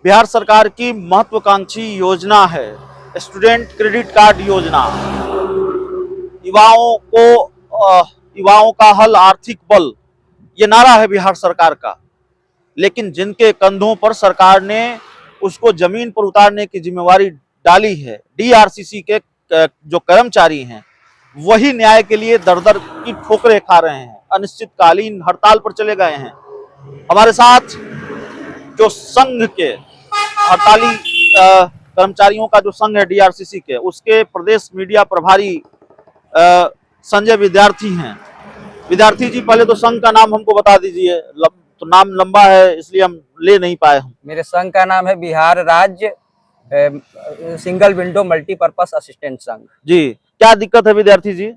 बिहार सरकार की महत्वाकांक्षी योजना है स्टूडेंट क्रेडिट कार्ड योजना। युवाओं को युवाओं का हल आर्थिक बल, ये नारा है बिहार सरकार का। लेकिन जिनके कंधों पर सरकार ने उसको जमीन पर उतारने की जिम्मेवारी डाली है, डीआरसीसी के जो कर्मचारी हैं, वही न्याय के लिए दर दर की ठोकरें खा रहे हैं, अनिश्चितकालीन हड़ताल पर चले गए हैं। हमारे साथ जो संघ के हड़ताली कर्मचारियों का जो संघ है डीआरसीसी के, उसके प्रदेश मीडिया प्रभारी संजय विद्यार्थी हैं। विद्यार्थी जी, पहले तो संघ का नाम हमको बता दीजिए, तो नाम लंबा है इसलिए हम ले नहीं पाए। हम मेरे संघ का नाम है बिहार राज्य सिंगल विंडो मल्टीपर्पस असिस्टेंट संघ। जी, क्या दिक्कत है विद्यार्थी जी?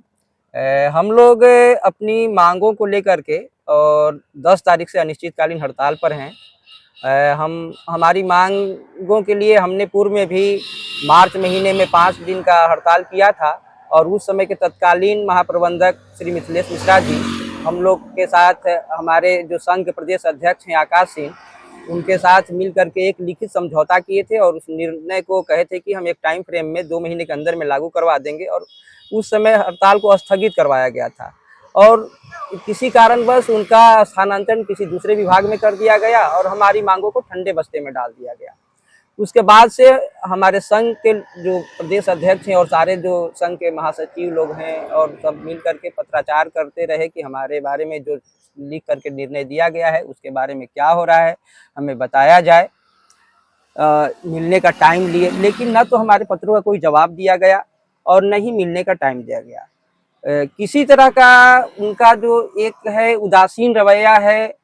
हम लोग अपनी मांगों को लेकर के और 10 तारीख से अनिश्चितकालीन हड़ताल पर हैं। हमारी मांगों के लिए हमने पूर्व में भी मार्च महीने में 5 दिन का हड़ताल किया था और उस समय के तत्कालीन महाप्रबंधक श्री मिथिलेश मिश्रा जी हम लोग के साथ, हमारे जो संघ के प्रदेश अध्यक्ष हैं आकाश सिंह, उनके साथ मिल करके एक लिखित समझौता किए थे और उस निर्णय को कहे थे कि हम एक टाइम फ्रेम में 2 महीने के अंदर में लागू करवा देंगे। और उस समय हड़ताल को स्थगित करवाया गया था और किसी कारणवश उनका स्थानांतरण किसी दूसरे विभाग में कर दिया गया और हमारी मांगों को ठंडे बस्ते में डाल दिया गया। उसके बाद से हमारे संघ के जो प्रदेश अध्यक्ष हैं और सारे जो संघ के महासचिव लोग हैं और सब मिल करके पत्राचार करते रहे कि हमारे बारे में जो लिख करके निर्णय दिया गया है उसके बारे में क्या हो रहा है, हमें बताया जाए। मिलने का टाइम लिए, लेकिन न तो हमारे पत्रों का कोई जवाब दिया गया और न ही मिलने का टाइम दिया गया। किसी तरह का उनका जो एक है उदासीन रवैया है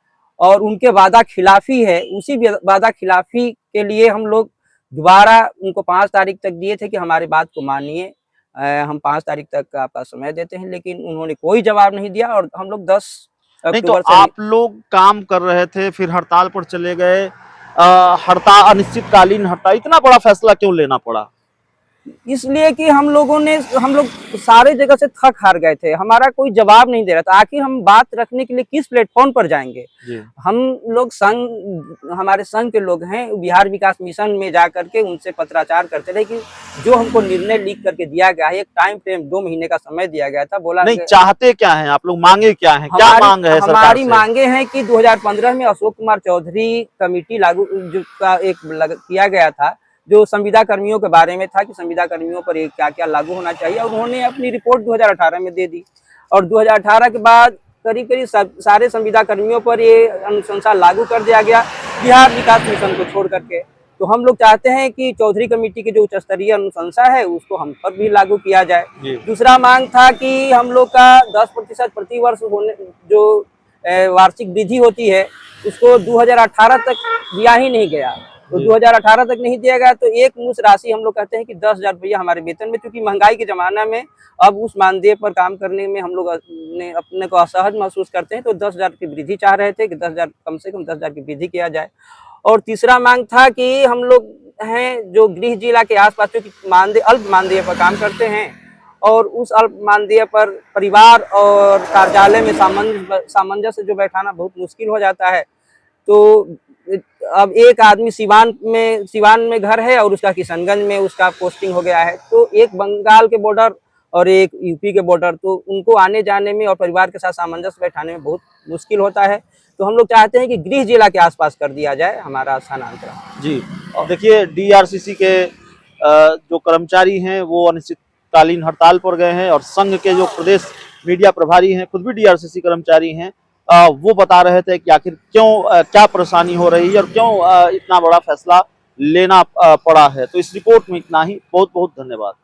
और उनके वादा खिलाफी है। उसी वादा खिलाफी के लिए हम लोग दोबारा उनको 5 तारीख तक दिए थे कि हमारी बात को मानिए, हम 5 तारीख तक आपका समय देते हैं, लेकिन उन्होंने कोई जवाब नहीं दिया और हम लोग 10 नहीं, तो अक्टूबर से आप लोग काम कर रहे थे, फिर हड़ताल पर चले गए। हड़ताल, अनिश्चितकालीन हड़ताल, इतना बड़ा फैसला क्यों लेना पड़ा? इसलिए कि हम लोग सारे जगह से थक हार गए थे, हमारा कोई जवाब नहीं दे रहा था। आखिर हम बात रखने के लिए किस प्लेटफॉर्म पर जाएंगे? हम लोग हमारे संघ के लोग हैं, बिहार विकास मिशन में जा करके उनसे पत्राचार करते रहे कि जो हमको निर्णय लिख करके दिया गया है, एक टाइम फ्रेम 2 महीने का समय दिया गया था। बोला नहीं, चाहते क्या हैं आप लोग, मांगे क्या हैं, क्या मांग है सरकार से? हमारी मांगे हैं कि 2015 में अशोक कुमार चौधरी कमेटी लागू का एक किया गया था जो संविदा कर्मियों के बारे में था कि संविदा कर्मियों पर क्या क्या लागू होना चाहिए, और उन्होंने अपनी रिपोर्ट 2018 में दे दी और 2018 के बाद करीब सारे संविदा कर्मियों पर ये अनुशंसा लागू कर दिया गया बिहार विकास मिशन को छोड़ करके। तो हम लोग चाहते हैं कि चौधरी कमेटी की जो उच्च स्तरीय अनुशंसा है उसको हम पर भी लागू किया जाए। दूसरा मांग था कि हम लोग का 10% प्रतिवर्ष होने जो वार्षिक वृद्धि होती है उसको 2018 तक दिया ही नहीं गया। तो 2018 तक नहीं दिया गया तो एक मुश्त राशि हम लोग कहते हैं कि 10,000 रुपया हमारे वेतन में, क्योंकि महंगाई के जमाना में अब उस मानदेय पर काम करने में हम लोग अपने को असहज महसूस करते हैं, तो 10,000 की वृद्धि चाह रहे थे कि 10,000 कम से कम 10,000 की वृद्धि किया जाए। और तीसरा मांग था कि हम लोग हैं जो गृह जिला के आसपास जो कि अल्प मानदेय पर काम करते हैं और उस अल्प मानदेय पर परिवार और कार्यालय में सामंजस्य जो बैठाना बहुत मुश्किल हो जाता है। तो अब एक आदमी सिवान में घर है और उसका किशनगंज में उसका पोस्टिंग हो गया है, तो एक बंगाल के बॉर्डर और एक यूपी के बॉर्डर, तो उनको आने जाने में और परिवार के साथ सामंजस्य बैठाने में बहुत मुश्किल होता है। तो हम लोग चाहते हैं कि गृह जिला के आसपास कर दिया जाए हमारा स्थानांतरण। जी, और देखिए डीआरसीसी के जो कर्मचारी हैं वो अनिश्चितकालीन हड़ताल पर गए हैं और संघ के जो प्रदेश मीडिया प्रभारी हैं, खुद भी डीआरसीसी कर्मचारी हैं, वो बता रहे थे कि आखिर क्यों क्या परेशानी हो रही है और क्यों इतना बड़ा फैसला लेना पड़ा है। तो इस रिपोर्ट में इतना ही। बहुत बहुत धन्यवाद।